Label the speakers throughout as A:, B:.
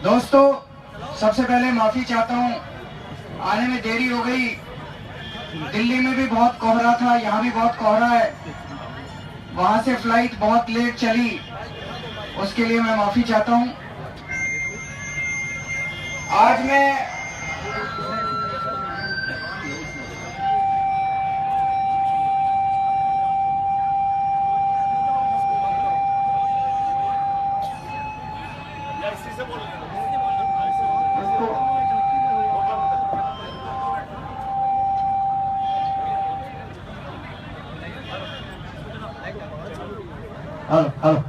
A: दोस्तों, सबसे पहले माफी चाहता हूँ, आने में देरी हो गई। दिल्ली में भी बहुत कोहरा था, यहाँ भी बहुत कोहरा है। वहां से फ्लाइट बहुत लेट चली, उसके लिए मैं माफी चाहता हूँ। आज मैं हेलो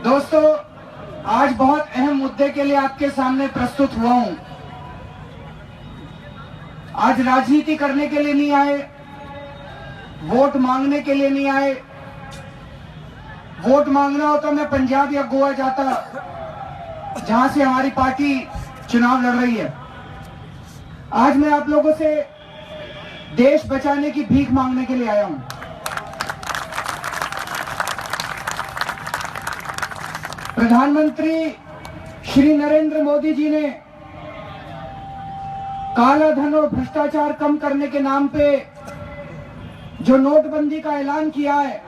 A: दोस्तों, आज बहुत अहम मुद्दे के लिए आपके सामने प्रस्तुत हुआ हूं। आज राजनीति करने के लिए नहीं आए, वोट मांगने के लिए नहीं आए। वोट मांगना होता मैं पंजाब या गोवा जाता, जहां से हमारी पार्टी चुनाव लड़ रही है। आज मैं आप लोगों से देश बचाने की भीख मांगने के लिए आया हूं। प्रधानमंत्री श्री नरेंद्र मोदी जी ने काला धन और भ्रष्टाचार कम करने के नाम पे जो नोटबंदी का ऐलान किया है,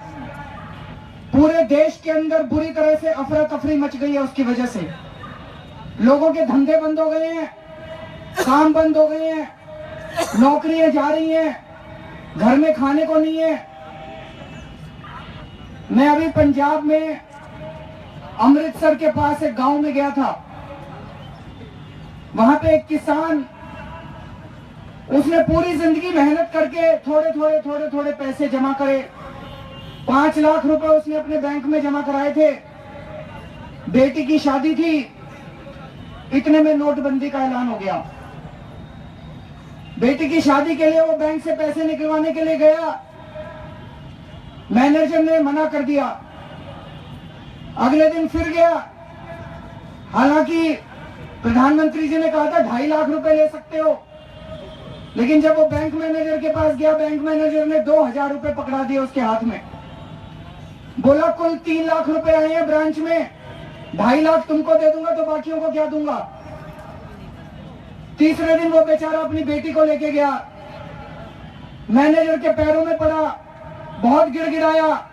A: पूरे देश के अंदर बुरी तरह से अफरा तफरी मच गई है। उसकी वजह से लोगों के धंधे बंद हो गए हैं, काम बंद हो गए हैं, नौकरियां जा रही हैं, घर में खाने को नहीं है। मैं अभी पंजाब में अमृतसर के पास एक गांव में गया था। वहां पे एक किसान, उसने पूरी जिंदगी मेहनत करके थोड़े थोड़े पैसे जमा करे। 5 लाख रुपए उसने अपने बैंक में जमा कराए थे। बेटी की शादी थी, इतने में नोटबंदी का ऐलान हो गया। बेटी की शादी के लिए वो बैंक से पैसे निकलवाने के लिए गया, मैनेजर ने मना कर दिया। अगले दिन फिर गया, हालांकि प्रधानमंत्री जी ने कहा था 2.5 लाख रुपए ले सकते हो, लेकिन जब वो बैंक मैनेजर के पास गया, बैंक मैनेजर ने 2,000 रुपए पकड़ा दिए उसके हाथ में। बोला कुल 3 लाख रुपए आए हैं ब्रांच में, 2.5 लाख तुमको दे दूंगा तो बाकियों को क्या दूंगा। तीसरे दिन वो बेचारा अपनी बेटी को लेके गया, मैनेजर के पैरों में पड़ा, बहुत गिड़गिड़ाया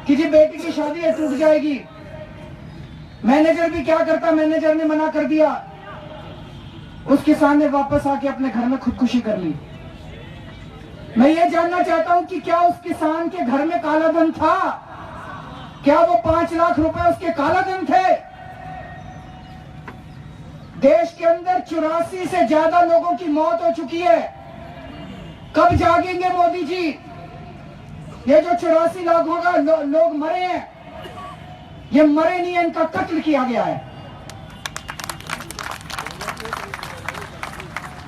A: कि जी बेटी की शादी है, टूट जाएगी। मैनेजर भी क्या करता, मैनेजर ने मना कर दिया। उस किसान ने वापस आके अपने घर में खुदकुशी कर ली। मैं ये जानना चाहता हूं कि क्या उस किसान के घर में काला धन था? क्या वो 5 लाख रुपए उसके काला धन थे? देश के अंदर 84 से ज्यादा लोगों की मौत हो चुकी है। कब जागेंगे मोदी जी? ये जो 84 लाखों का लोग मरे हैं, ये मरे नहीं है, इनका कत्ल किया गया है।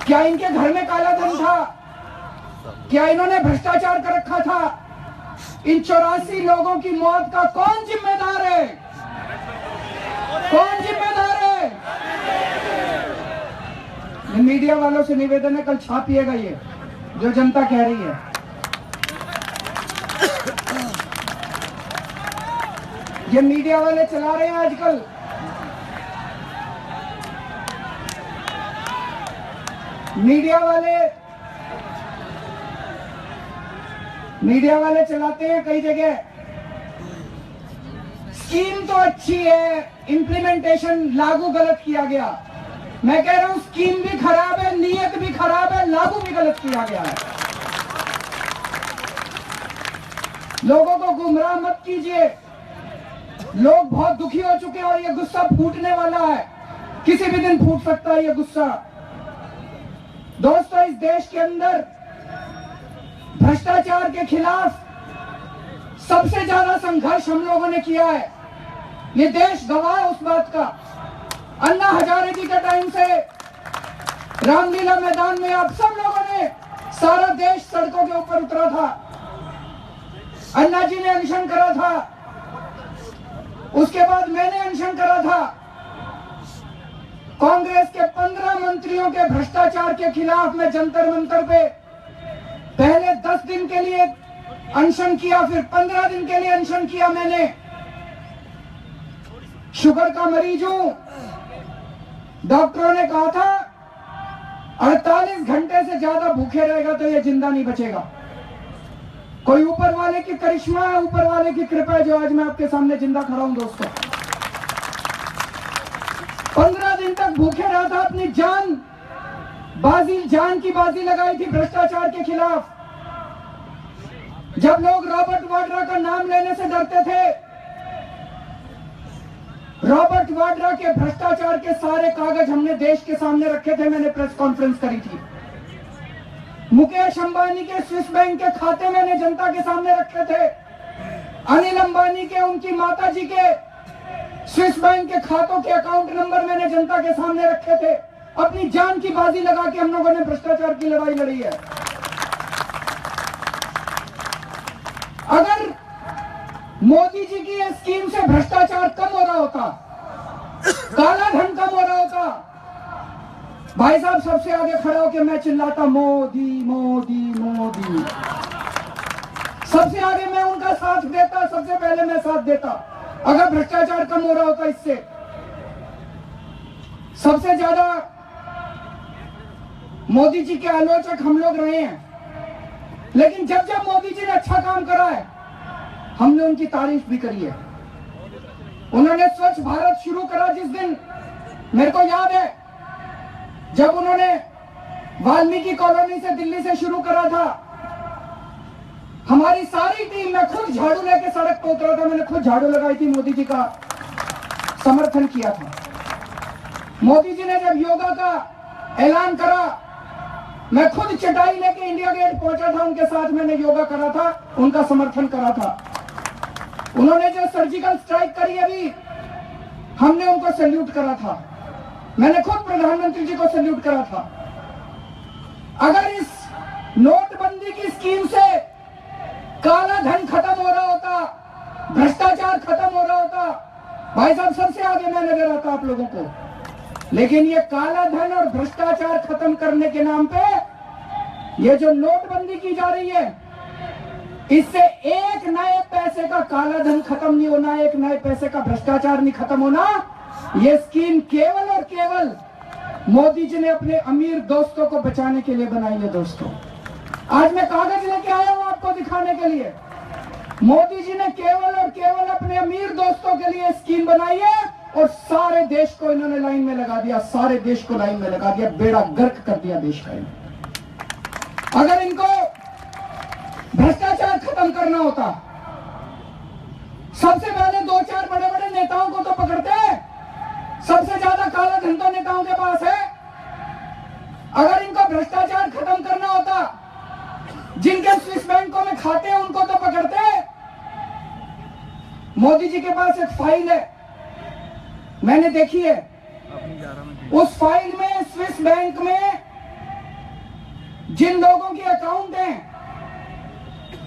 A: क्या इनके घर में काला धन था? क्या इन्होंने भ्रष्टाचार कर रखा था? इन 84 लोगों की मौत का कौन जिम्मेदार है? कौन जिम्मेदार है? मीडिया वालों से निवेदन है, कल छापिएगा ये जो जनता कह रही है। ये मीडिया वाले चला रहे हैं आजकल। मीडिया वाले चलाते हैं कई जगह। स्कीम तो अच्छी है, इंप्लीमेंटेशन लागू गलत किया गया। मैं कह रहा हूं स्कीम भी खराब है, नीयत भी खराब है, लागू भी गलत किया गया है। लोगों को गुमराह मत कीजिए। लोग बहुत दुखी हो चुके हैं और ये गुस्सा फूटने वाला है, किसी भी दिन फूट सकता है ये गुस्सा। दोस्तों, इस देश के अंदर भ्रष्टाचार के खिलाफ सबसे ज्यादा संघर्ष हम लोगों ने किया है। ये देश गवाह है उस बात का। अन्ना हजारे जी के टाइम से रामलीला मैदान में आप सब लोगों ने, सारा देश सड़कों के ऊपर उतरा था। अन्ना जी ने अनशन करा था, उसके बाद मैंने अनशन करा था। कांग्रेस के 15 मंत्रियों के भ्रष्टाचार के खिलाफ मैं जंतर मंतर पे पहले 10 दिन के लिए अनशन किया, फिर 15 दिन के लिए अनशन किया मैंने। शुगर का मरीज हूं। डॉक्टरों ने कहा था 48 घंटे से ज्यादा भूखे रहेगा तो ये जिंदा नहीं बचेगा। कोई ऊपर वाले की करिश्मा है, ऊपर वाले की कृपा है जो आज मैं आपके सामने जिंदा खड़ा हूं दोस्तों। 15 दिन तक भूखे रहा था, अपनी जान की बाजी लगाई थी भ्रष्टाचार के खिलाफ। जब लोग रॉबर्ट वाड्रा का नाम लेने से डरते थे, रॉबर्ट वाड्रा के भ्रष्टाचार के सारे कागज हमने देश के सामने रखे थे। मैंने प्रेस कॉन्फ्रेंस करी थी। मुकेश अंबानी के स्विस बैंक के खाते मैंने जनता के सामने रखे थे। अनिल अंबानी के, उनकी माता जी के स्विस बैंक के खातों के अकाउंट नंबर मैंने जनता के सामने रखे थे। अपनी जान की बाजी लगा के हम लोगों ने भ्रष्टाचार की लड़ाई लड़ी है। अगर मोदी जी की ये स्कीम से भ्रष्टाचार कम हो रहा होता, काला धन कम हो रहा होता, भाई साहब सबसे आगे खड़ा होकर मैं चिल्लाता मोदी मोदी मोदी, सबसे आगे मैं उनका साथ देता, सबसे पहले मैं साथ देता अगर भ्रष्टाचार कम हो रहा होता। इससे सबसे ज्यादा मोदी जी के आलोचक हम लोग रहे हैं, लेकिन जब जब मोदी जी ने अच्छा काम करा है हमने उनकी तारीफ भी करी है। उन्होंने स्वच्छ भारत शुरू करा जिस दिन, मेरे को याद है जब उन्होंने वाल्मीकि कॉलोनी से दिल्ली से शुरू करा था, हमारी सारी टीम, मैं खुद झाड़ू लेके सड़क पर उतरा था, मैंने खुद झाड़ू लगाई थी, मोदी जी का समर्थन किया था। मोदी जी ने जब योगा का ऐलान करा, मैं खुद चटाई लेके इंडिया गेट पहुंचा था, उनके साथ मैंने योगा करा था, उनका समर्थन करा था। उन्होंने जो सर्जिकल स्ट्राइक करी अभी, हमने उनको सैल्यूट करा था। मैंने खुद प्रधानमंत्री जी को सैल्यूट करा था। अगर इस नोटबंदी की स्कीम से काला धन खत्म हो रहा होता, भ्रष्टाचार खत्म हो रहा होता, भाई साहब सबसे आगे मैं नजर आता आप लोगों को। लेकिन ये काला धन और भ्रष्टाचार खत्म करने के नाम पे ये जो नोटबंदी की जा रही है, इससे एक नए पैसे का काला धन खत्म नहीं होना, एक नए पैसे का भ्रष्टाचार नहीं खत्म होना। ये स्कीम केवल और केवल मोदी जी ने अपने अमीर दोस्तों को बचाने के लिए बनाई है। दोस्तों आज मैं कागज लेके आया हूं आपको दिखाने के लिए, मोदी जी ने केवल और केवल अपने अमीर दोस्तों के लिए स्कीम बनाई है और सारे देश को इन्होंने लाइन में लगा दिया, सारे देश को लाइन में लगा दिया, बेड़ा गर्क कर दिया देश का। अगर इनको भ्रष्टाचार खत्म करना होता, सबसे पहले 2-4 बड़े बड़े नेताओं को तो पकड़ते। सबसे ज्यादा काला धन तो नेताओं के पास है। अगर इनको भ्रष्टाचार खत्म करना होता, जिनके स्विस बैंकों में खाते हैं उनको तो पकड़ते। मोदी जी के पास एक फाइल है, मैंने देखी है। उस फाइल में स्विस बैंक में जिन लोगों के अकाउंट हैं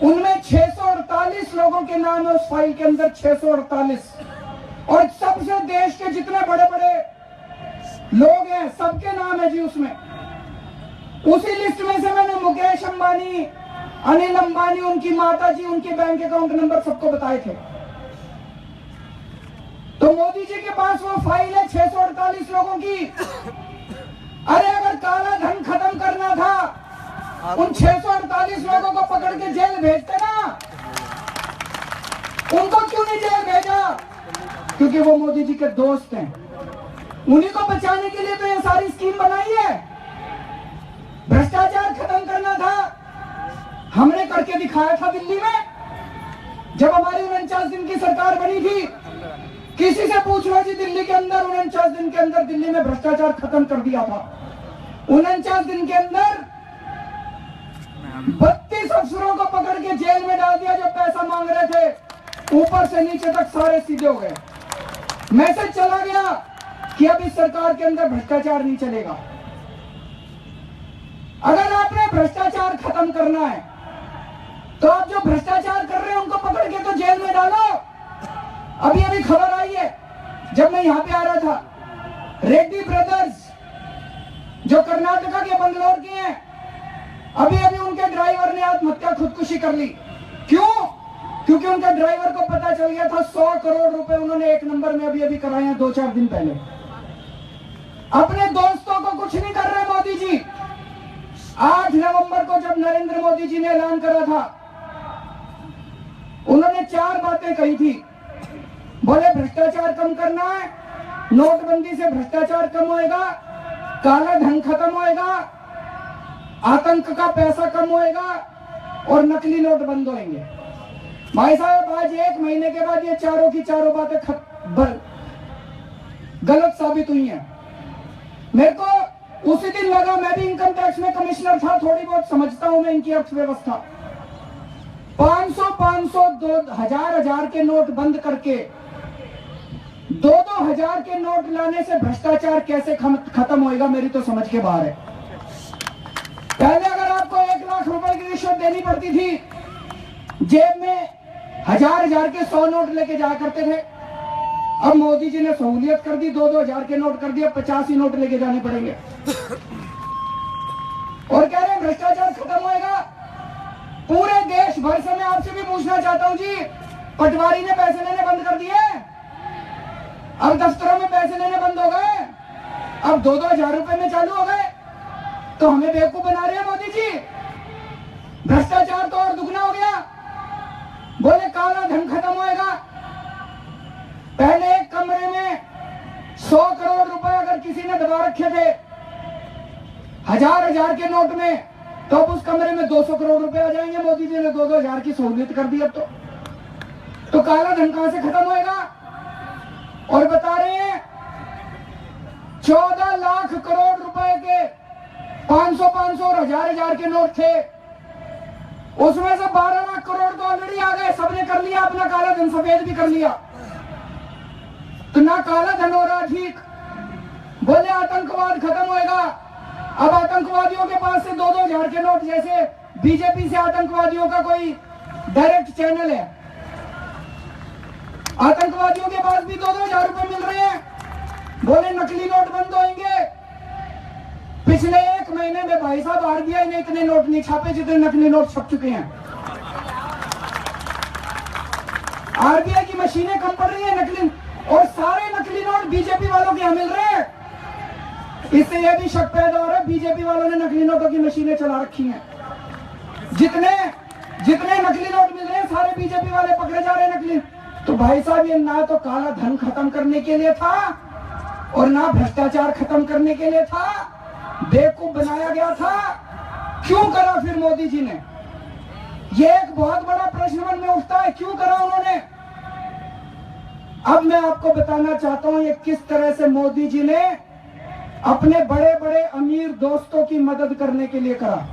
A: उनमें 648 लोगों के नाम है उस फाइल के अंदर, 648। और सबसे देश के जितने बड़े बड़े लोग हैं सबके नाम है जी उसमें। उसी लिस्ट में से मैंने मुकेश अंबानी, अनिल अंबानी, उनकी माता जी, उनके बैंक अकाउंट नंबर सबको बताए थे। तो मोदी जी के पास वो फाइल है 648 लोगों की। अरे अगर काला धन खत्म करना था, उन 648 लोगों को पकड़ के जेल भेजते ना। उनको क्यों नहीं जेल भेजा? क्योंकि वो मोदी जी के दोस्त हैं। उन्हीं को बचाने के लिए तो ये सारी स्कीम बनाई है। भ्रष्टाचार खत्म करना था, हमने करके दिखाया था दिल्ली में। जब हमारी 49 दिन की सरकार बनी थी, किसी से पूछ लो जी, दिल्ली के अंदर 49 दिन के अंदर दिल्ली में भ्रष्टाचार खत्म कर दिया था। 49 दिन के अंदर 32 अफसरों को पकड़ के जेल में डाल दिया जो पैसा मांग रहे थे। ऊपर से नीचे तक सारे सीधे हो गए। मैसेज चला गया कि अब इस सरकार के अंदर भ्रष्टाचार नहीं चलेगा। अगर आपने भ्रष्टाचार खत्म करना है तो आप जो भ्रष्टाचार कर रहे हैं उनको पकड़ के तो जेल में डालो। अभी अभी खबर आई है, जब मैं यहां पे आ रहा था, रेड्डी ब्रदर्स जो कर्नाटका के बंगलौर के हैं, अभी अभी उनके ड्राइवर ने आत्महत्या खुदकुशी कर ली। क्यों? क्योंकि उनके ड्राइवर को पता चल गया था 100 करोड़ रुपए उन्होंने एक नंबर में अभी कराए हैं 2-4 दिन पहले। अपने दोस्तों को कुछ नहीं कर रहे मोदी जी। 8 नवंबर को जब नरेंद्र मोदी जी ने ऐलान करा था, उन्होंने 4 बातें कही थी। बोले भ्रष्टाचार कम करना है, नोटबंदी से भ्रष्टाचार कम होएगा, काला धन खत्म होएगा, आतंक का पैसा कम होएगा और नकली नोट बंद होंगे। भाई साहब, आज 1 महीने के बाद ये चारों की चारों बातें गलत साबित हुई हैं। मेरे को उसी दिन लगा, मैं भी इनकम टैक्स में कमिश्नर था, थोड़ी बहुत समझता हूं मैं इनकी अर्थव्यवस्था। 500 2,000 के नोट बंद करके 2,000 के नोट लाने से भ्रष्टाचार कैसे खत्म होएगा, मेरी तो समझ के बाहर है। पहले अगर आपको 1 लाख रुपए की रिश्वत देनी पड़ती थी, जेब में 1,000 के 100 नोट लेके जाया करते थे। अब मोदी जी ने सहूलियत कर दी, 2,000 के नोट कर दिया, 50 ही नोट लेके जाने पड़ेंगे और कह रहे हैं भ्रष्टाचार खत्म होएगा। पूरे देश भर से मैं आपसे भी पूछना चाहता हूं जी, पटवारी ने पैसे लेने बंद कर दिए, अब दफ्तरों में पैसे लेने बंद हो गए, अब 2,000 रुपए में चालू हो गए, तो हमें बेवकूफ बना रहे हैं मोदी जी। भ्रष्टाचार तो और दुगना हो गया। बोले काला धन खत्म होएगा। पहले एक कमरे में 100 करोड़ रुपए अगर किसी ने दबा रखे थे 1,000 के नोट में, तो अब उस कमरे में 200 करोड़ रुपए आ जाएंगे। मोदी जी ने 2,000 की सहूलियत कर दी। अब तो काला धन कहां से खत्म होएगा? और बता रहे हैं 14 लाख करोड़ रुपए के 500 और 1,000 के नोट थे, उसमें से 12 लाख करोड़ तो ऑलरेडी आ गए, सबने कर लिया अपना काला धन, सफेद भी कर लिया। तो ना काला धन हो रहा ठीक। बोले आतंकवाद खत्म होएगा। अब आतंकवादियों के पास से 2,000 के नोट, जैसे बीजेपी से आतंकवादियों का कोई डायरेक्ट चैनल है, आतंकवादियों के पास भी 2,000 रुपए मिल रहे हैं। बोले नकली नोट बंद होंगे। पिछले 1 महीने में भाई साहब आरबीआई ने इतने नोट नहीं छापे जितने नकली नोट छप चुके हैं। आरबीआई की मशीनें कम पड़ रही है नकली, और सारे नकली नोट बीजेपी वालों के यहाँ मिल रहे हैं। इससे यह भी शक पैदा हो रहा है बीजेपी वालों ने नकली नोटों की मशीनें चला रखी हैं। जितने नकली नोट मिल रहे हैं सारे बीजेपी वाले पकड़े जा रहे हैं नकली। तो भाई साहब, ये ना तो काला धन खत्म करने के लिए था और ना भ्रष्टाचार खत्म करने के लिए था, बेवकूफ बनाया गया था। क्यों करा फिर मोदी जी ने? ये एक बहुत बड़ा प्रश्न मन में उठता है, क्यों करा उन्होंने? अब मैं आपको बताना चाहता हूं ये किस तरह से मोदी जी ने अपने बड़े बड़े अमीर दोस्तों की मदद करने के लिए करा।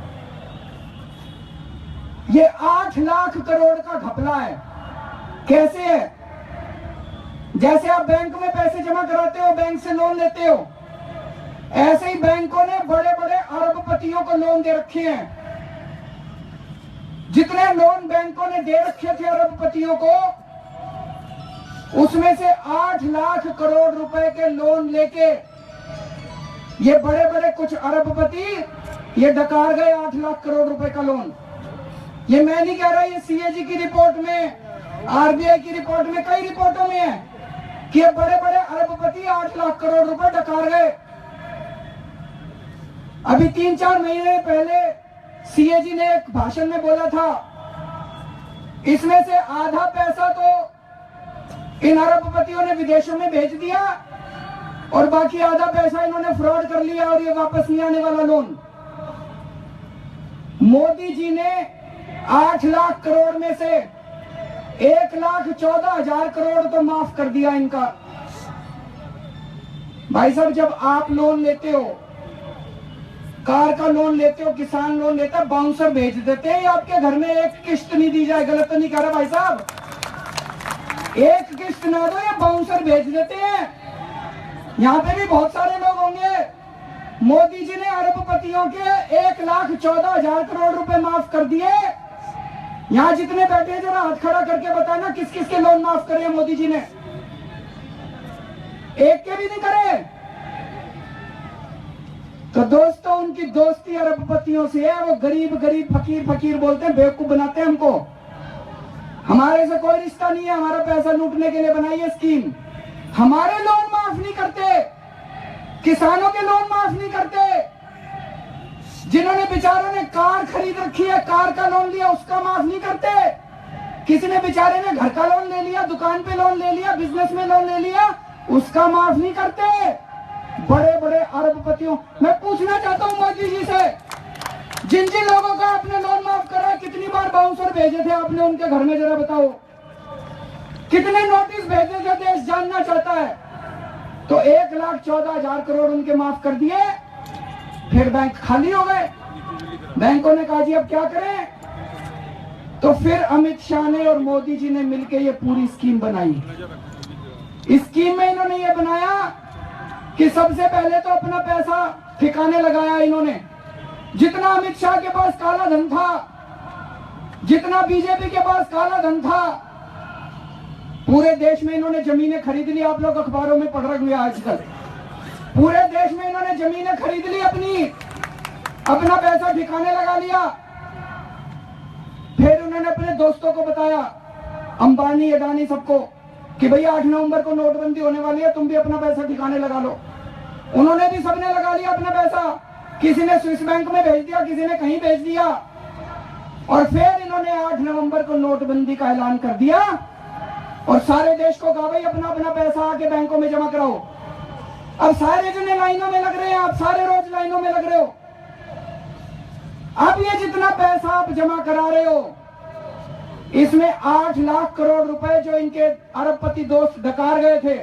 A: ये 8 लाख करोड़ का घपला है। कैसे है? जैसे आप बैंक में पैसे जमा कराते हो, बैंक से लोन लेते हो, ऐसे ही बैंकों ने बड़े बड़े अरबपतियों को लोन दे रखे हैं। जितने लोन बैंकों ने दे रखे थे अरबपतियों को, उसमें से 8 लाख करोड़ रुपए के लोन लेके ये बड़े बड़े कुछ अरबपति ये डकार गए 8 लाख करोड़ रुपए का लोन। ये मैं नहीं कह रहा, ये सीएजी की रिपोर्ट में, आरबीआई की रिपोर्ट में, कई रिपोर्टों में है कि ये बड़े बड़े अरबपति 8 लाख करोड़ रुपए डकार गए। अभी 3-4 महीने पहले सीएजी ने एक भाषण में बोला था, इसमें से आधा पैसा तो इन अरबपतियों ने विदेशों में भेज दिया और बाकी आधा पैसा इन्होंने फ्रॉड कर लिया और ये वापस नहीं आने वाला लोन। मोदी जी ने 8 लाख करोड़ में से 1,14,000 करोड़ तो माफ कर दिया इनका। भाई साहब, जब आप लोन लेते हो, कार का लोन लेते हो, किसान लोन लेता है, बाउंसर भेज देते हैं आपके घर में, एक किस्त नहीं दी जाए। गलत तो नहीं कह रहा भाई साहब? एक किस्त ना दो या बाउंसर भेज देते हैं। यहाँ पे भी बहुत सारे लोग होंगे। मोदी जी ने अरबपतियों के 1,14,000 करोड़ रुपए माफ कर दिए। यहाँ जितने बैठे हैं जरा हाथ खड़ा करके बताना किस किस के लोन माफ करे मोदी जी ने? एक के भी नहीं करे। तो दोस्तों, उनकी दोस्ती अरबपतियों से है। वो गरीब गरीब, फकीर फकीर बोलते हैं, बेवकूफ बनाते हैं हमको। हमारे से कोई रिश्ता नहीं है, हमारा पैसा लूटने के लिए बनाई है स्कीम। हमारे लोन माफ नहीं करते, किसानों के लोन माफ नहीं करते। जिन्होंने बेचारों ने कार खरीद रखी है, कार का लोन लिया, उसका माफ नहीं करते। किसी ने बेचारे ने घर का लोन ले लिया, दुकान पे लोन ले लिया, बिजनेस में लोन ले लिया, उसका माफ नहीं करते। बड़े बड़े अरबपतियों, मैं पूछना चाहता हूं मोदी जी से, जिन जिन लोगों का आपने लोन माफ करा, कितनी बार बाउंसर भेजे थे आपने उनके घर में, जरा बताओ। कितने नोटिस भेजे थे, देश जानना चाहता है। तो 1,14,000 करोड़ उनके माफ कर दिए, फिर बैंक खाली हो गए। बैंकों ने कहा जी अब क्या करें, तो फिर अमित शाह ने और मोदी जी ने मिलकर ये पूरी स्कीम बनाई। इस स्कीम में इन्होंने ये बनाया कि सबसे पहले तो अपना पैसा ठिकाने लगाया इन्होंने। जितना अमित शाह के पास काला धन था, जितना बीजेपी के पास काला धन था, पूरे देश में इन्होंने जमीनें खरीद ली। आप लोग अखबारों में पढ़ रहे होंगे आजकल, पूरे देश में इन्होंने जमीनें खरीद ली अपनी, अपना पैसा ठिकाने लगा लिया। फिर उन्होंने अपने दोस्तों को बताया, अंबानी, अडानी, सबको, कि भैया 8 नवंबर को नोटबंदी होने वाली है, तुम भी अपना पैसा ठिकाने लगा लो। उन्होंने भी सबने लगा लिया अपना पैसा, किसी ने स्विस बैंक में भेज दिया, किसी ने कहीं भेज दिया। और फिर इन्होंने 8 नवंबर को नोटबंदी का ऐलान कर दिया और सारे देश को कहा भाई अपना अपना पैसा आके बैंकों में जमा कराओ। अब सारे जने लाइनों में लग रहे हैं, आप सारे रोज लाइनों में लग रहे हो। अब ये जितना पैसा आप जमा करा रहे हो, इसमें 8 लाख करोड़ रुपए जो इनके अरबपति दोस्त डकार गए थे,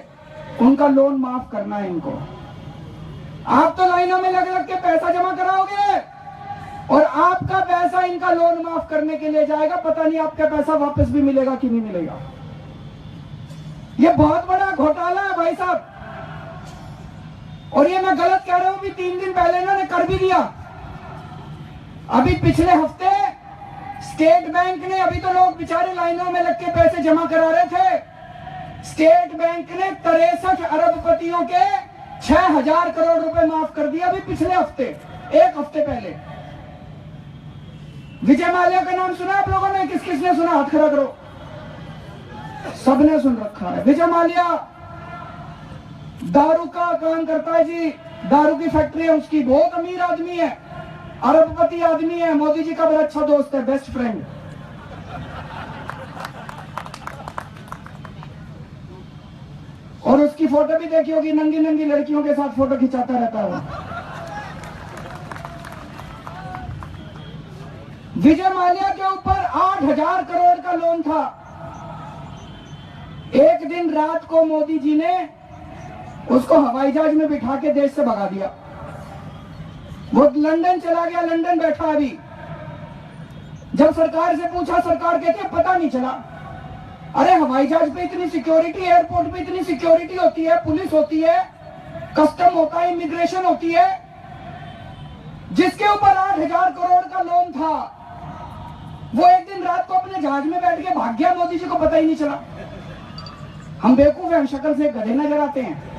A: उनका लोन माफ करना है इनको। आप तो लाइनों में लग लग के पैसा जमा कराओगे और आपका पैसा इनका लोन माफ करने के लिए जाएगा। पता नहीं आपका पैसा वापस भी मिलेगा कि नहीं मिलेगा। ये बहुत बड़ा घोटाला है भाई साहब। और ये मैं गलत कह रहा हूं, भी 3 दिन पहले इन्होंने कर भी दिया। अभी पिछले हफ्ते स्टेट बैंक ने, अभी तो लोग बेचारे लाइनों में लग के पैसे जमा करा रहे थे, स्टेट बैंक ने 63 अरबपतियों के 6,000 करोड़ रुपए माफ कर दिया। अभी पिछले हफ्ते, 1 हफ्ते पहले। विजय माल्या का नाम सुना आप लोगों ने? किस किसने सुना? हाथ खड़ा करो। सबने सुन रखा है। विजय माल्या दारू का काम करता है जी, दारू की फैक्ट्री है उसकी, बहुत अमीर आदमी है, अरबपति आदमी है, मोदी जी का बड़ा अच्छा दोस्त है, बेस्ट फ्रेंड। और उसकी फोटो भी देखी होगी, नंगी नंगी लड़कियों के साथ फोटो खिंचाता रहता है वो। विजय माल्या के ऊपर 8,000 करोड़ का लोन था। एक दिन रात को मोदी जी ने उसको हवाई जहाज में बिठा के देश से भगा दिया। वो लंदन चला गया, लंदन बैठा। अभी जब सरकार से पूछा, सरकार कहती है पता नहीं चला। अरे हवाई जहाज पे इतनी सिक्योरिटी, एयरपोर्ट पे इतनी सिक्योरिटी होती है, पुलिस होती है, कस्टम होता है, इमिग्रेशन होती है। जिसके ऊपर 8,000 करोड़ का लोन था, वो एक दिन रात को अपने जहाज में बैठ के भाग गया, मोदी जी को पता ही नहीं चला। हम बेवकूफ हैं, हम शक्ल से गधे नजर आते हैं।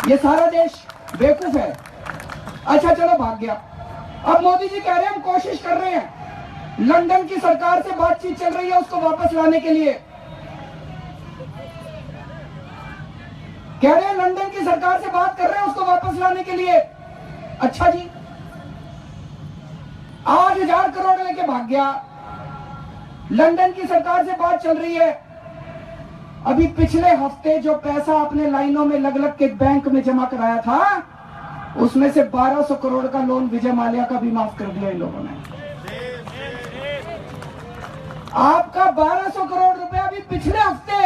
A: ये सारा देश बेवकूफ है। अच्छा चलो भाग गया। अब मोदी जी कह रहे हैं हम कोशिश कर रहे हैं, लंदन की सरकार से बातचीत चल रही है उसको वापस लाने के लिए। कह रहे हैं लंदन की सरकार से बात कर रहे हैं उसको वापस लाने के लिए। अच्छा जी, 8,000 करोड़ लेके भाग गया, लंदन की सरकार से बात चल रही है। अभी पिछले हफ्ते जो पैसा आपने लाइनों में लग लग के बैंक में जमा कराया था, उसमें से 1200 करोड़ का लोन विजय माल्या का भी माफ कर दिया इन लोगों ने। आपका 1200 करोड़ रुपए अभी पिछले हफ्ते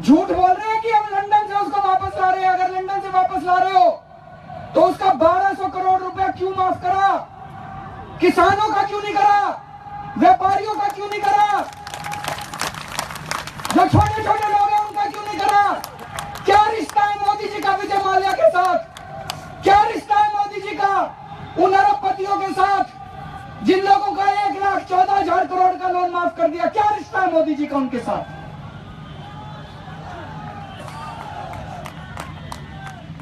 A: झूठ बोल रहे हैं कि हम लंदन से उसको वापस ला रहे हैं। अगर लंदन से वापस ला रहे हो तो उसका 1200 करोड़ रुपया क्यों माफ करा? किसानों का क्यों नहीं करा? व्यापारियों का क्यों नहीं करा? जो छोटे छोटे लोग हैं उनका क्यों नहीं करा? क्या रिश्ता है मोदी जी का विजय माल्या के साथ? क्या रिश्ता है मोदी जी का उन अरबपतियों के साथ जिन लोगों का 1,14,000 करोड़ का लोन माफ कर दिया? क्या रिश्ता है मोदी जी का उनके साथ?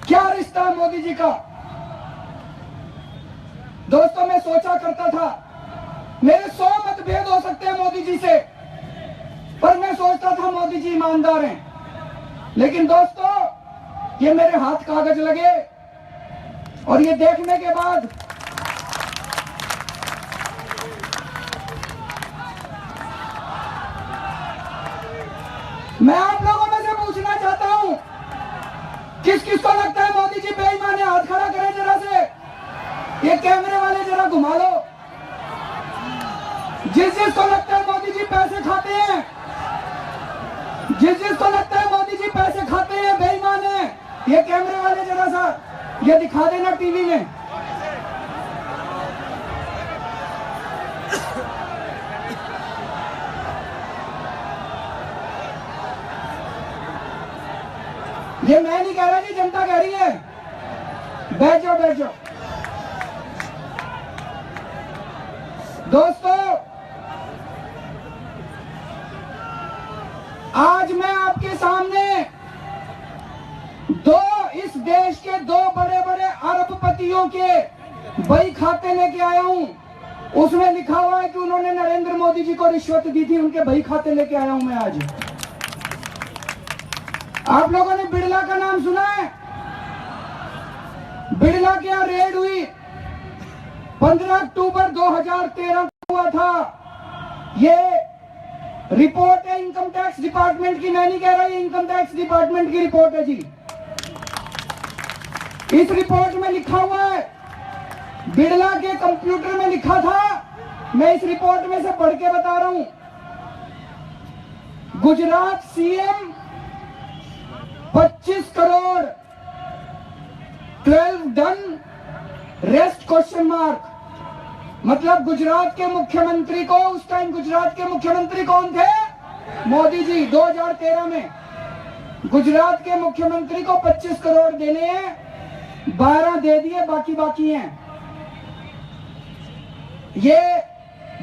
A: क्या रिश्ता है मोदी जी का? दोस्तों मैं सोचा करता था मेरे 100 मतभेद हो सकते हैं मोदी जी से, पर मैं सोचता था मोदी जी ईमानदार हैं। लेकिन दोस्तों, ये मेरे हाथ कागज लगे और ये देखने के बाद मैं आप लोगों में से पूछना चाहता हूं, किस किस को लगता है मोदी जी बेईमान है? हाथ खड़ा करें जरा से। ये कैमरे वाले जरा घुमा लो। जिस जिस को लगता है मोदी जी पैसे खाते हैं, जिस जिस को लगता है मोदी जी पैसे खाते हैं, बेईमान है, ये कैमरे वाले जरा सा ये दिखा देना टीवी में। ये मैं नहीं कह रहा जी, जनता कह रही है। बैठ जाओ, बैठ जाओ। दोस्तों, आज मैं आपके सामने इस देश के दो बड़े बड़े अरबपतियों के बही खाते लेके आया हूं। उसमें लिखा हुआ है कि उन्होंने नरेंद्र मोदी जी को रिश्वत दी थी। उनके बही खाते लेके आया हूं मैं आज। आप लोगों ने बिड़ला का नाम सुना है? बिड़ला के यहां रेड हुई 15 अक्टूबर 2013 को हुआ था। ये रिपोर्ट है इनकम टैक्स डिपार्टमेंट की, मैं नहीं कह रहा, ये इनकम टैक्स डिपार्टमेंट की रिपोर्ट है जी। इस रिपोर्ट में लिखा हुआ है, बिड़ला के कंप्यूटर में लिखा था, मैं इस रिपोर्ट में से पढ़ के बता रहा हूं। Gujarat CM 25 crore 12 done rest question mark. मतलब गुजरात के मुख्यमंत्री को, उस टाइम गुजरात के मुख्यमंत्री कौन थे? मोदी जी। 2013 में गुजरात के मुख्यमंत्री को 25 करोड़ देने हैं, 12 दे दिए, बाकी हैं। ये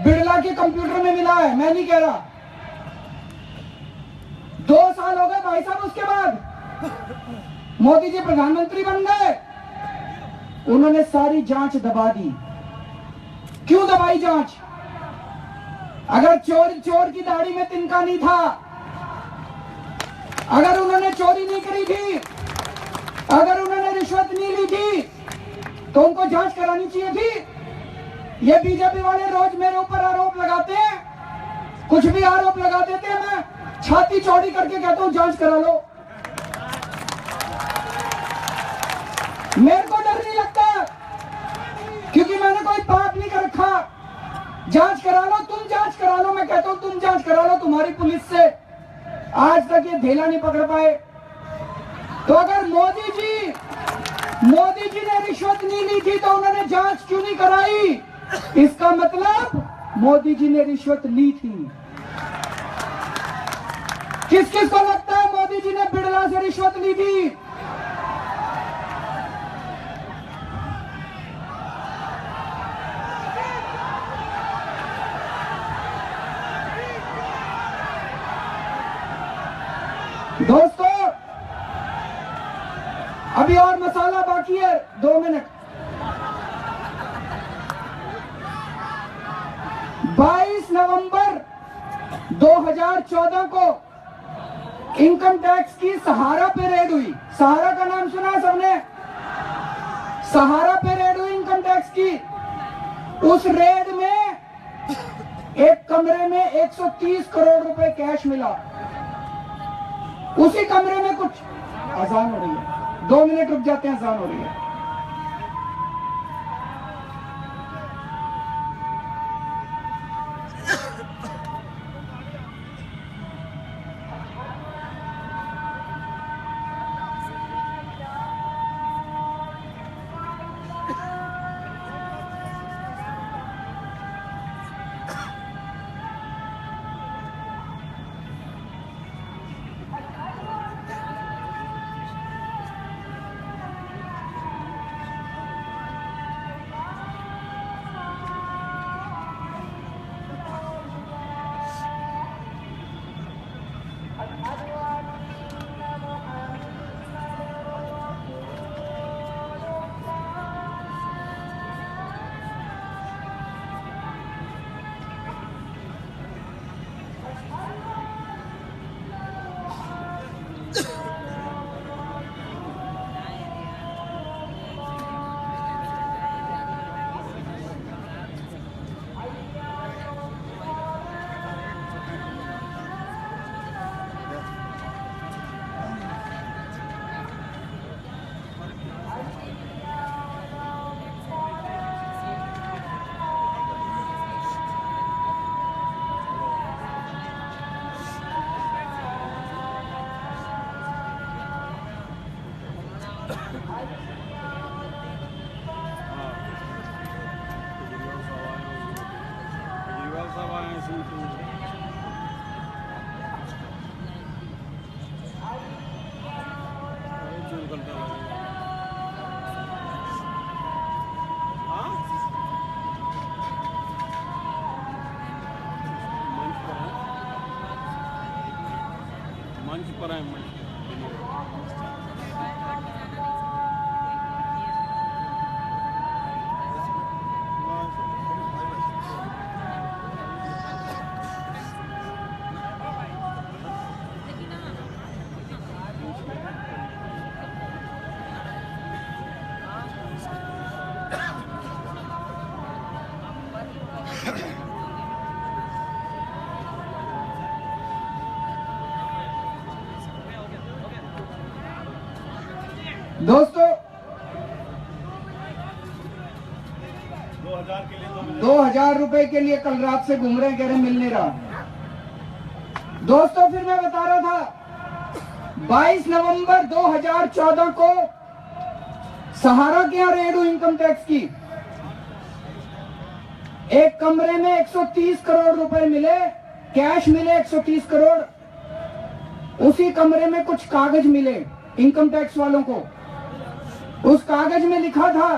A: बिड़ला के कंप्यूटर में मिला है, मैं नहीं कह रहा। 2 साल हो गए भाई साहब, उसके बाद मोदी जी प्रधानमंत्री बन गए, उन्होंने सारी जांच दबा दी। क्यों दबाई जांच? अगर चोर की दाढ़ी में तिनका नहीं था, अगर उन्होंने चोरी नहीं करी थी, अगर उन्होंने रिश्वत नहीं ली थी, तो उनको जांच करानी चाहिए थी। ये बीजेपी वाले रोज मेरे ऊपर आरोप लगाते हैं, कुछ भी आरोप लगा देते हैं, मैं छाती चौड़ी करके कहता हूं जांच करा लो। मेरे को डर नहीं लगता, क्योंकि मैंने कोई पाप नहीं कर रखा। जांच करा लो, तुम जांच करा लो, मैं कहता हूं तुम जांच करा लो। तुम्हारी पुलिस से आज तक ये ढेला नहीं पकड़ पाए। तो अगर मोदी जी ने रिश्वत नहीं ली थी, तो उन्होंने जांच क्यों नहीं कराई? इसका मतलब मोदी जी ने रिश्वत ली थी। किस किस को लगता है मोदी जी ने बिड़ला से रिश्वत ली थी? दोस्तों, अभी और मसाला बाकी है, 2 मिनट। 22 नवंबर 2014 को इनकम टैक्स की सहारा पे रेड हुई। सहारा का नाम सुना है सबने? सहारा पे रेड हुई इनकम टैक्स की। उस रेड में एक कमरे में 130 करोड़ रुपए कैश मिला। उसी कमरे में कुछ अजान हो रही है, 2 मिनट रुक जाते हैं, अजान हो रही है।
B: मंच पर है
A: दोस्तों 2000 रुपए के लिए कल रात से घूम रहे हैं, कह रहे मिल नहीं रहा। दोस्तों फिर मैं बता रहा था 22 नवंबर 2014 को सहारा के यहाँ रेड हुई इनकम टैक्स की। एक कमरे में 130 करोड़ रुपए मिले, कैश मिले 130 करोड़। उसी कमरे में कुछ कागज मिले इनकम टैक्स वालों को। उस कागज में लिखा था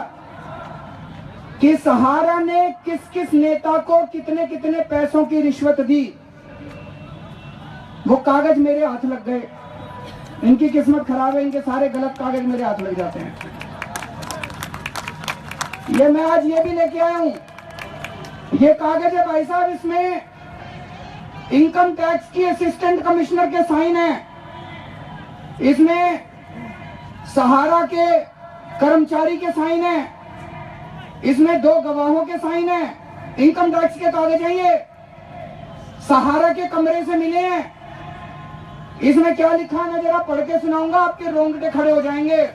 A: कि सहारा ने किस किस नेता को कितने कितने पैसों की रिश्वत दी। वो कागज मेरे हाथ लग गए। इनकी किस्मत खराब है, इनके सारे गलत कागज मेरे हाथ लग जाते हैं। ये मैं आज ये भी लेके आया हूं, ये कागज है भाई साहब, इसमें इनकम टैक्स की असिस्टेंट कमिश्नर के साइन है, इसमें सहारा के कर्मचारी के साइन है, इसमें 2 गवाहों के साइन है। इनकम टैक्स के कागज हैं ये, सहारा के कमरे से मिले हैं। इसमें क्या लिखा है मैं जरा पढ़ के सुनाऊंगा, आपके रोंगटे खड़े हो जाएंगे।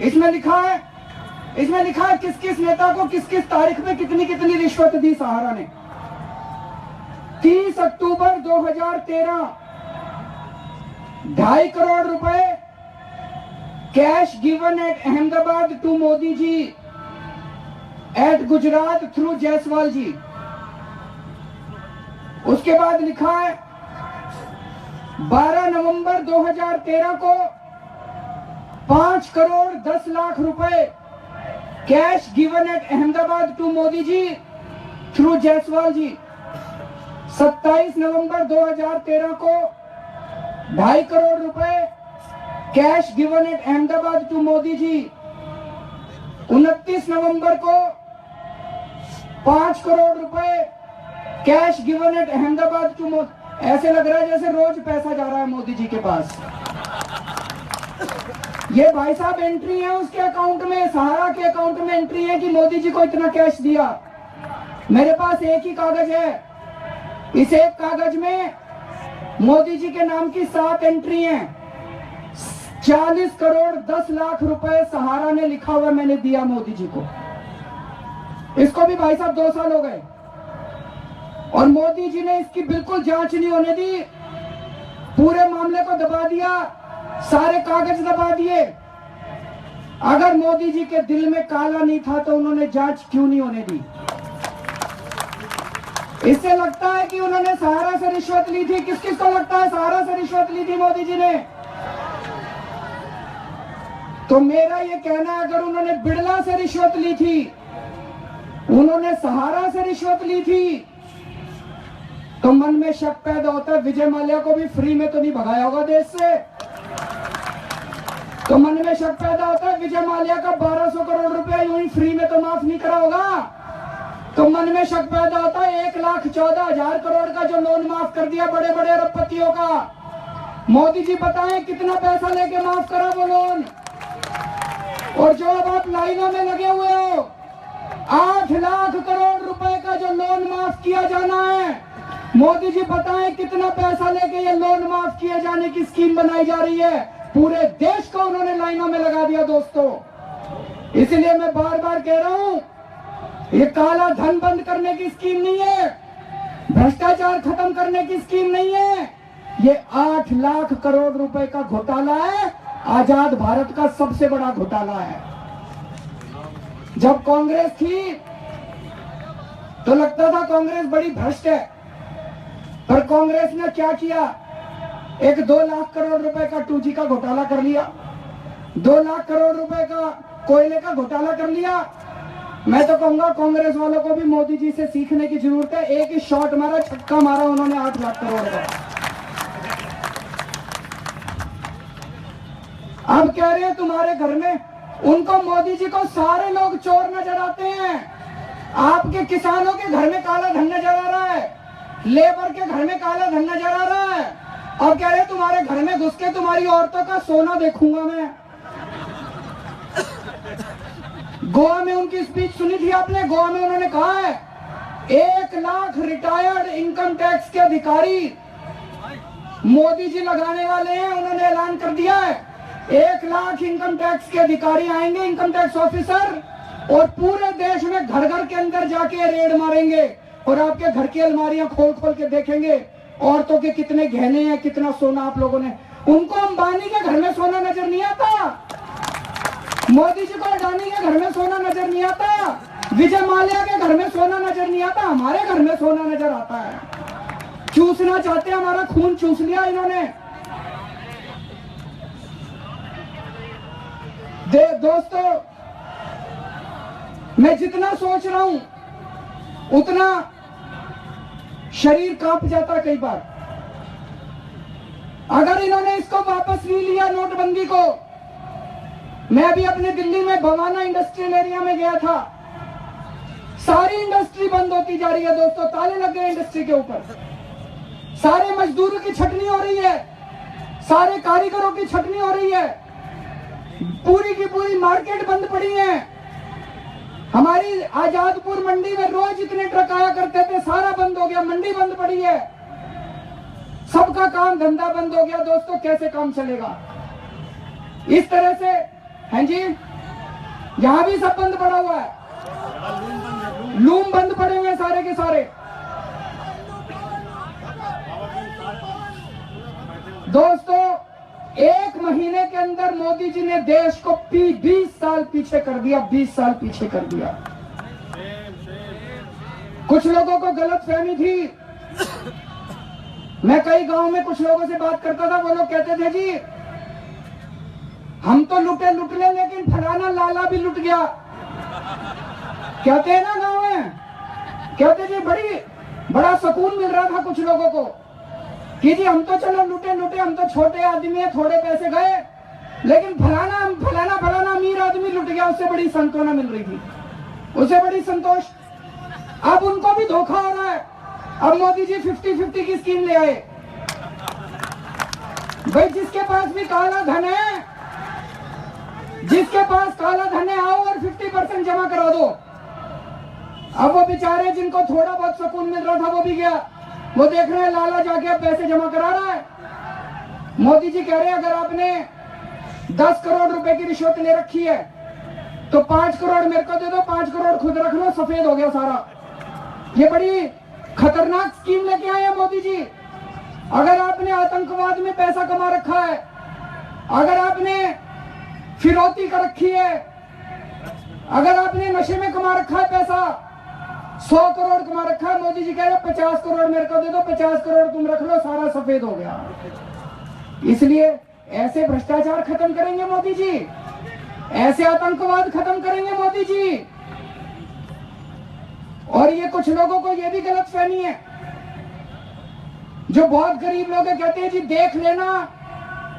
A: इसमें लिखा है किस किस नेता को किस किस तारीख में कितनी कितनी रिश्वत दी सहारा ने। 30 अक्टूबर 2013 2.5 करोड़ रुपए cash given at Ahmedabad to Modi ji at Gujarat through Jaiswal ji. उसके बाद लिखा है 12 नवंबर 2013 को 5 करोड़ 10 लाख रुपए cash given at Ahmedabad to Modi ji through Jaiswal ji. 27 नवंबर 2013 को 2.5 करोड़ रुपए cash given at Ahmedabad to Modi ji. 29 नवंबर को 5 करोड़ रुपए cash given at Ahmedabad to Modi. ऐसे लग रहा है जैसे रोज पैसा जा रहा है मोदी जी के पास। ये भाई साहब एंट्री है उसके अकाउंट में, सहारा के अकाउंट में एंट्री है कि मोदी जी को इतना कैश दिया। मेरे पास एक ही कागज है, इस एक कागज में मोदी जी के नाम की 7 एंट्री हैं। 40 करोड़ 10 लाख रुपए सहारा ने लिखा हुआ मैंने दिया मोदी जी को। इसको भी भाई साहब 2 साल हो गए और मोदी जी ने इसकी बिल्कुल जांच नहीं होने दी, पूरे मामले को दबा दिया, सारे कागज दबा दिए। अगर मोदी जी के दिल में काला नहीं था तो उन्होंने जांच क्यों नहीं होने दी? इससे लगता है कि उन्होंने सहारा से रिश्वत ली थी। किस किस को लगता है सहारा से रिश्वत ली थी मोदी जी ने? तो मेरा ये कहना है अगर उन्होंने बिड़ला से रिश्वत ली थी, उन्होंने सहारा से रिश्वत ली थी, तो मन में शक पैदा होता है विजय माल्या को भी फ्री में तो नहीं भगाया होगा देश से। तो मन में शक पैदा होता है विजय माल्या का 1200 करोड़ रुपया यूं ही फ्री में तो माफ नहीं करा होगा। तो मन में शक पैदा होता है 1,14,000 करोड़ का जो लोन माफ कर दिया बड़े बड़े अरबपतियों का, मोदी जी बताएं कितना पैसा लेके माफ करा वो लोन। और जो अब आप लाइनों में लगे हुए हो, 8 लाख करोड़ रुपए का जो लोन माफ किया जाना है, मोदी जी बताएं कितना पैसा लेके ये लोन माफ किए जाने की स्कीम बनाई जा रही है। पूरे देश को उन्होंने लाइनों में लगा दिया दोस्तों। इसलिए मैं बार बार कह रहा हूं, ये काला धन बंद करने की स्कीम नहीं है, भ्रष्टाचार खत्म करने की स्कीम नहीं है, ये 8 लाख करोड़ रुपए का घोटाला है। आजाद भारत का सबसे बड़ा घोटाला है। जब कांग्रेस थी तो लगता था कांग्रेस बड़ी भ्रष्ट है, पर कांग्रेस ने क्या किया, एक 2 लाख करोड़ रुपए का 2G का घोटाला कर लिया, 2 लाख करोड़ रुपए का कोयले का घोटाला कर लिया। मैं तो कहूंगा कांग्रेस वालों को भी मोदी जी से सीखने की जरूरत है। एक ही शॉट मारा, छक्का मारा उन्होंने 8 लाख करोड़ का। अब कह रहे हैं तुम्हारे घर में, उनको मोदी जी को सारे लोग चोर नजर आते हैं। आपके किसानों के घर में काला धन नजर आ रहा है, लेबर के घर में काला धन नजर आ रहा है, और कह रहे हैं तुम्हारे घर में घुस के तुम्हारी औरतों का सोना देखूंगा मैं। गोवा में उनकी स्पीच सुनी थी आपने? गोवा में उन्होंने कहा है 1 लाख रिटायर्ड इनकम टैक्स के अधिकारी मोदी जी लगाने वाले हैं। उन्होंने ऐलान कर दिया है 1 लाख इनकम टैक्स के अधिकारी आएंगे, इनकम टैक्स ऑफिसर, और पूरे देश में घर घर के अंदर जाके रेड मारेंगे और आपके घर की अलमारियां खोल खोल के देखेंगे औरतों के कितने गहने हैं, कितना सोना आप लोगों ने। उनको अंबानी के घर में सोना नजर नहीं आता, मोदी जी को अडानी के घर में सोना नजर नहीं आता, विजय माल्या के घर में सोना नजर नहीं आता, हमारे घर में सोना नजर आता है। चूसना चाहते हैं, हमारा खून चूस लिया इन्होंने। दोस्तों, मैं जितना सोच रहा हूं उतना शरीर कांप जाता कई बार। अगर इन्होंने इसको वापस नहीं लिया, नोटबंदी को, मैं अभी अपने दिल्ली में भवाना इंडस्ट्रियल एरिया में गया था, सारी इंडस्ट्री बंद होती जा रही है दोस्तों, ताले लग गए इंडस्ट्री के ऊपर, सारे मजदूरों की छटनी हो रही है, सारे कारीगरों की छटनी हो रही है, पूरी की पूरी मार्केट बंद पड़ी है। हमारी आजादपुर मंडी में रोज इतने ट्रक आया करते थे, सारा बंद हो गया, मंडी बंद पड़ी है, सबका काम धंधा बंद हो गया। दोस्तों, कैसे काम चलेगा इस तरह से? हैं जी, यहां भी सब बंद पड़ा हुआ है, लूम बंद पड़े हुए सारे के सारे। दोस्तों, 1 महीने के अंदर मोदी जी ने देश को 20 साल पीछे कर दिया, 20 साल पीछे कर दिया। कुछ लोगों को गलतफहमी थी। मैं कई गांव में कुछ लोगों से बात करता था, वो लोग कहते थे जी हम तो लुट ले, लेकिन फलाना लाला भी लुट गया। कहते हैं ना गांव में, कहते जी बड़ा सुकून मिल रहा था कुछ लोगों को कि जी हम तो चलो लुटे, हम तो छोटे आदमी है, थोड़े पैसे गए, लेकिन फलाना अमीर आदमी लुट गया, उससे बड़ी सांत्वना मिल रही थी, उससे बड़ी संतोष। अब उनको भी धोखा हो रहा है। अब मोदी जी 50-50 की स्कीम ले आए। भाई, जिसके पास भी काला धन है, जिसके पास काला धन है, आओ और 50% जमा करा दो। अब वो बेचारे जिनको थोड़ा बहुत सुकून मिल रहा था वो भी गया, वो देख रहे हैं लाला जाके अब पैसे जमा करा रहा है। मोदी जी कह रहे हैं अगर आपने 10 करोड़ रुपए की रिश्वत ले रखी है तो 5 करोड़ मेरे को दे दो, 5 करोड़ खुद रख लो, सफेद हो गया सारा। ये बड़ी खतरनाक स्कीम लेके आए हैं मोदी जी। अगर आपने आतंकवाद में पैसा कमा रखा है, अगर आपने फिरौती कर रखी है, अगर आपने नशे में कमा रखा है पैसा, 100 करोड़ कमा रखा है, मोदी जी कह रहे 50 करोड़ मेरे को दे दो, 50 करोड़ तुम रख लो, सारा सफेद हो गया। इसलिए ऐसे भ्रष्टाचार खत्म करेंगे मोदी जी, ऐसे आतंकवाद खत्म करेंगे मोदी जी। और ये कुछ लोगों को ये भी गलतफहमी है, जो बहुत गरीब लोग हैं, कहते हैं जी देख लेना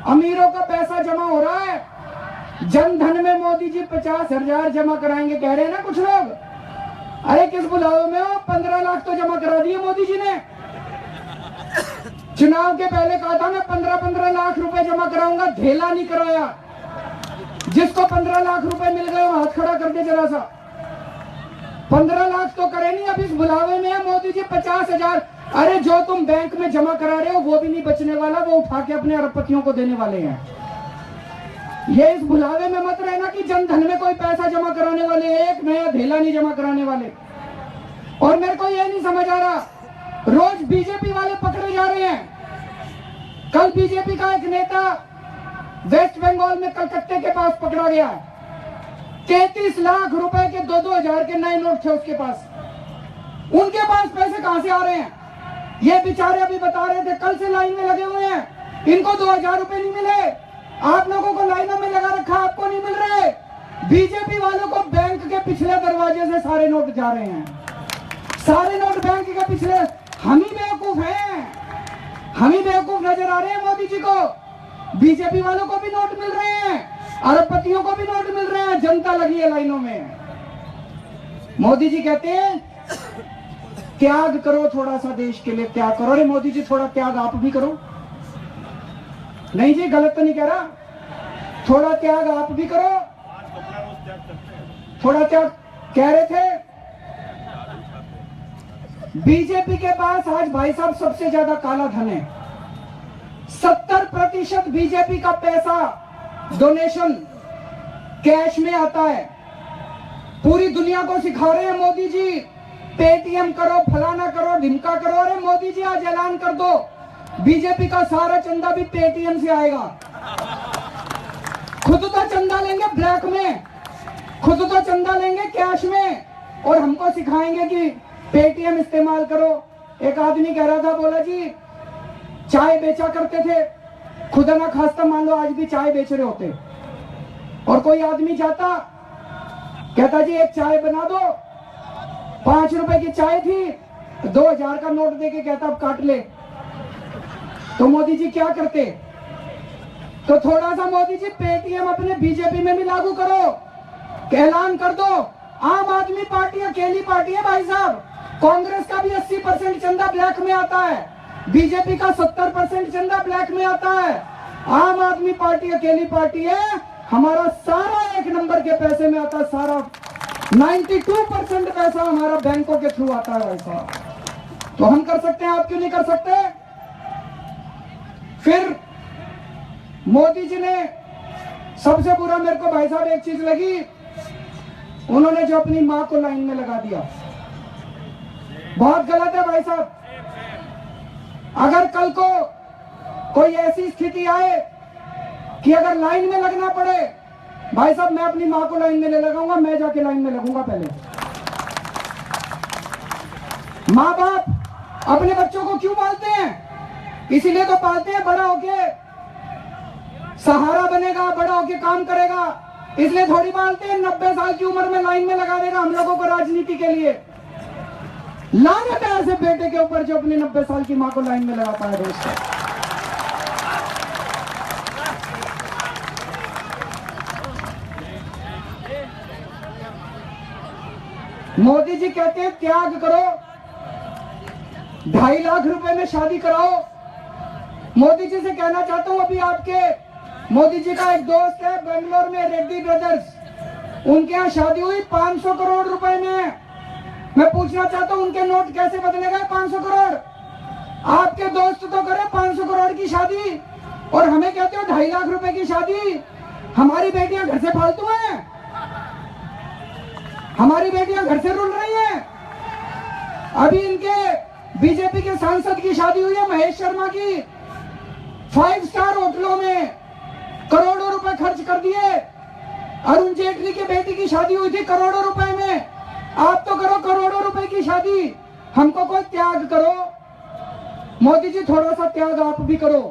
A: अमीरों का पैसा जमा हो रहा है, जन धन में मोदी जी 50,000 जमा कराएंगे, कह रहे हैं ना कुछ लोग। अरे किस बुलावे में हो, 15 लाख तो जमा करा दिए मोदी जी ने। चुनाव के पहले कहा था मैं 15-15 लाख रुपए जमा कराऊंगा, ढेला नहीं कराया। जिसको 15 लाख रुपए मिल गए हाथ खड़ा कर दे जरा सा। 15 लाख तो करे नहीं, अब इस बुलावे में है मोदी जी 50,000। अरे जो तुम बैंक में जमा करा रहे हो वो भी नहीं बचने वाला, वो उठा के अपने अरबपतियों को देने वाले हैं। ये इस बुलावे में मत रहना कि जन धन में कोई पैसा जमा कराने वाले, एक नया ढेला नहीं जमा कराने वाले। और मेरे को ये नहीं समझ आ रहा, रोज बीजेपी वाले पकड़े जा रहे हैं, कल बीजेपी का एक नेता वेस्ट बंगाल में कलकत्ते के पास पकड़ा गया। 33 लाख रुपए के 2-2 हजार के नए नोट थे उसके पास। उनके पास पैसे कहां से आ रहे हैं? ये बेचारे अभी बता रहे थे कल से लाइन में लगे हुए हैं, इनको 2,000 रुपए नहीं मिले। आप लोगों को लाइनों में लगा रखा, आपको नहीं मिल रहे। बीजेपी वालों को बैंक के पिछले दरवाजे से सारे नोट जा रहे हैं, सारे नोट बैंक के पिछले। हम ही बेवकूफ हैं, हम ही बेवकूफ नजर आ रहे हैं मोदी जी को। बीजेपी वालों को भी नोट मिल रहे हैं, अरबपतियों को भी नोट मिल रहे हैं, जनता लगी है लाइनों में। मोदी जी कहते हैं त्याग करो थोड़ा सा, देश के लिए त्याग करो। अरे मोदी जी थोड़ा त्याग आप भी करो। नहीं जी, गलत तो नहीं कह रहा, थोड़ा त्याग आप भी करो। थोड़ा त्याग कह रहे थे। बीजेपी के पास आज भाई साहब सबसे ज्यादा काला धन है। 70% बीजेपी का पैसा डोनेशन कैश में आता है। पूरी दुनिया को सिखा रहे हैं मोदी जी, पेटीएम करो, फलाना करो, ढिमका करो। अरे मोदी जी आज ऐलान कर दो, बीजेपी का सारा चंदा भी पेटीएम से आएगा। खुद तो चंदा लेंगे ब्लैक में, खुद तो चंदा लेंगे कैश में, और हमको सिखाएंगे कि पेटीएम इस्तेमाल करो। एक आदमी कह रहा था, बोला जी चाय बेचा करते थे, खुदा ना खास्ता मान लो आज भी चाय बेच रहे होते, और कोई आदमी जाता कहता जी एक चाय बना दो, 5 रुपए की चाय थी, 2,000 का नोट देके कहता अब काट ले। तो मोदी जी क्या करते? तो थोड़ा सा मोदी जी पेटीएम अपने बीजेपी में भी लागू करो, ऐलान कर दो। आम आदमी पार्टी अकेली पार्टी है भाई साहब, कांग्रेस का भी 80% चंदा ब्लैक में आता है, बीजेपी का 70% चंदा ब्लैक में आता है। आम आदमी पार्टी अकेली पार्टी है, हमारा सारा 1 नंबर के पैसे में आता है, सारा 92% पैसा हमारा बैंकों के थ्रू आता है भाई साहब। तो हम कर सकते हैं, आप क्यों नहीं कर सकते? फिर मोदी जी ने सबसे बुरा मेरे को भाई साहब एक चीज लगी, उन्होंने जो अपनी मां को लाइन में लगा दिया, बहुत गलत है भाई साहब। अगर कल को कोई ऐसी स्थिति आए कि अगर लाइन में लगना पड़े, भाई साहब मैं अपनी मां को लाइन में ले लगाऊंगा, मैं जाके लाइन में लगूंगा पहले। माँ बाप अपने बच्चों को क्यों पालते हैं? इसीलिए तो पालते हैं बड़ा होके सहारा बनेगा, बड़ा होके काम करेगा, इसलिए थोड़ी पालते हैं 90 साल की उम्र में लाइन में लगा देगा हम लोगों को राजनीति के लिए। लानत है ऐसे बेटे के ऊपर जो अपनी 90 साल की मां को लाइन में लगाता है दोस्तों। मोदी जी कहते हैं त्याग करो, 2.5 लाख रुपए में शादी कराओ। मोदी जी से कहना चाहता हूं, अभी आपके मोदी जी का एक दोस्त है बेंगलोर में, रेड्डी ब्रदर्स, उनके यहाँ शादी हुई 500 करोड़ रुपए में। मैं पूछना चाहता हूं उनके नोट कैसे बदले गए 500 करोड़? आपके दोस्त तो करे 500 करोड़ की शादी और हमें कहते हो 2.5 लाख रुपए की शादी। हमारी बेटियां घर से फालतू हैं, हमारी बेटियां घर से रुल रही हैं। अभी इनके बीजेपी के सांसद की शादी हुई है महेश शर्मा की, 5 स्टार होटलों में करोड़ों रुपए खर्च कर दिए। अरुण जेटली की बेटी की शादी हुई थी करोड़ों रुपए में। आप तो करो करोड़ों रुपए की शादी, हमको कोई त्याग करो। मोदी जी थोड़ा सा त्याग आप भी करो।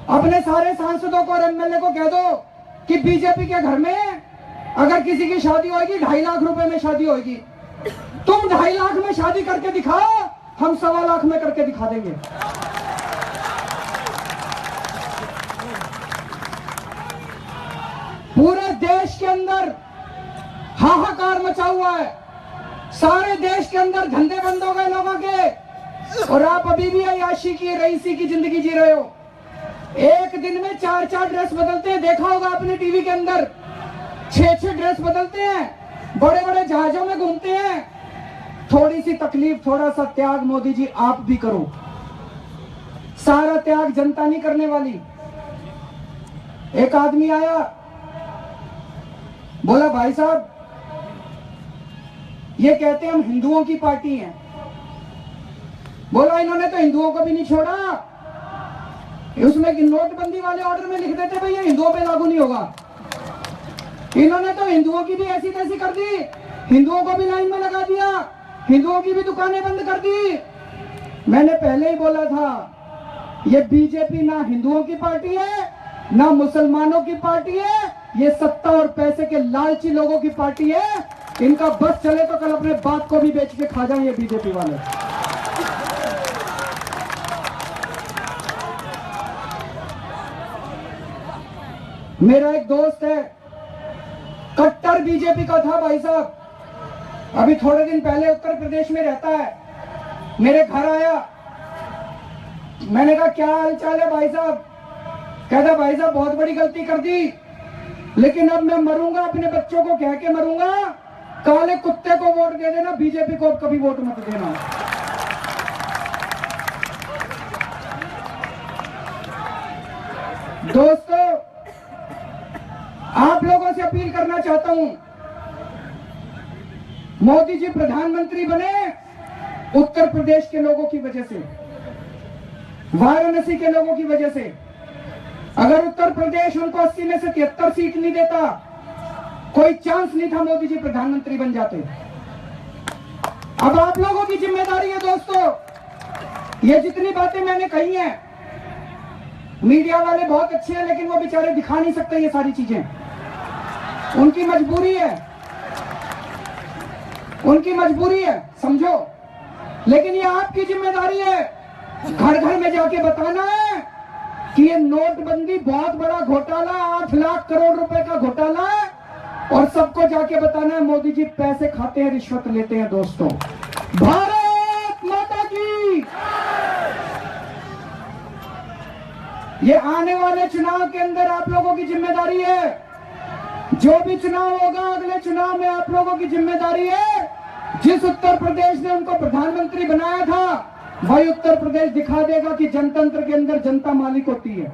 A: अपने सारे सांसदों को और एमएलए को कह दो कि बीजेपी के घर में अगर किसी की शादी होगी 2.5 लाख रुपए में शादी होगी, तुम 2.5 लाख में शादी करके दिखाओ, हम 1.25 लाख में करके दिखा देंगे। पूरे देश के अंदर हाहाकार मचा हुआ है, सारे देश के अंदर धंधे बंद हो गए लोगों के, और आप अभी भी अय्याशी की रईसी की जिंदगी जी रहे हो। एक दिन में 4-4 ड्रेस बदलते हैं, देखा होगा अपने टीवी के अंदर, 6-6 ड्रेस बदलते हैं, बड़े बड़े जहाजों में घूमते हैं। थोड़ी सी तकलीफ, थोड़ा सा त्याग मोदी जी आप भी करो। सारा त्याग जनता नहीं करने वाली। एक आदमी आया, बोला भाई साहब ये कहते हैं हम हिंदुओं की पार्टी हैं। बोला इन्होंने तो हिंदुओं को भी नहीं छोड़ा, उसमें कि नोटबंदी वाले ऑर्डर में लिख देते भाई ये हिंदुओं पे लागू नहीं होगा। इन्होंने तो हिंदुओं की भी ऐसी तैसी कर दी, हिंदुओं को भी लाइन में लगा दिया, हिंदुओं की भी दुकानें बंद कर दी। मैंने पहले ही बोला था ये बीजेपी ना हिंदुओं की पार्टी है ना मुसलमानों की पार्टी है, ये सत्ता और पैसे के लालची लोगों की पार्टी है। इनका बस चले तो कल अपने बाप को भी बेच के खा जाएं ये बीजेपी वाले। मेरा एक दोस्त है कट्टर बीजेपी का था भाई साहब, अभी थोड़े दिन पहले उत्तर प्रदेश में रहता है, मेरे घर आया। मैंने कहा क्या हाल चाल है भाई साहब? कहता भाई साहब बहुत बड़ी गलती कर दी, लेकिन अब मैं मरूंगा अपने बच्चों को कह के मरूंगा, काले कुत्ते को वोट दे देना, बीजेपी को अब कभी वोट मत देना। दोस्तों आप लोगों से अपील करना चाहता हूं, मोदी जी प्रधानमंत्री बने उत्तर प्रदेश के लोगों की वजह से, वाराणसी के लोगों की वजह से। अगर उत्तर प्रदेश उनको 80 में से 73 सीट नहीं देता, कोई चांस नहीं था मोदी जी प्रधानमंत्री बन जाते। अब आप लोगों की जिम्मेदारी है दोस्तों, ये जितनी बातें मैंने कही हैं, मीडिया वाले बहुत अच्छे हैं लेकिन वो बेचारे दिखा नहीं सकते ये सारी चीजें, उनकी मजबूरी है, उनकी मजबूरी है, समझो। लेकिन ये आपकी जिम्मेदारी है घर घर में जाके बताना है कि ये नोटबंदी बहुत बड़ा घोटाला, 8 लाख करोड़ रुपए का घोटाला है, और सबको जाके बताना है मोदी जी पैसे खाते हैं, रिश्वत लेते हैं। दोस्तों भारत माता की। ये आने वाले चुनाव के अंदर आप लोगों की जिम्मेदारी है, जो भी चुनाव होगा अगले चुनाव में आप लोगों की जिम्मेदारी है। जिस उत्तर प्रदेश ने उनको प्रधानमंत्री बनाया था वही उत्तर प्रदेश दिखा देगा कि जनतंत्र के अंदर जनता मालिक होती है।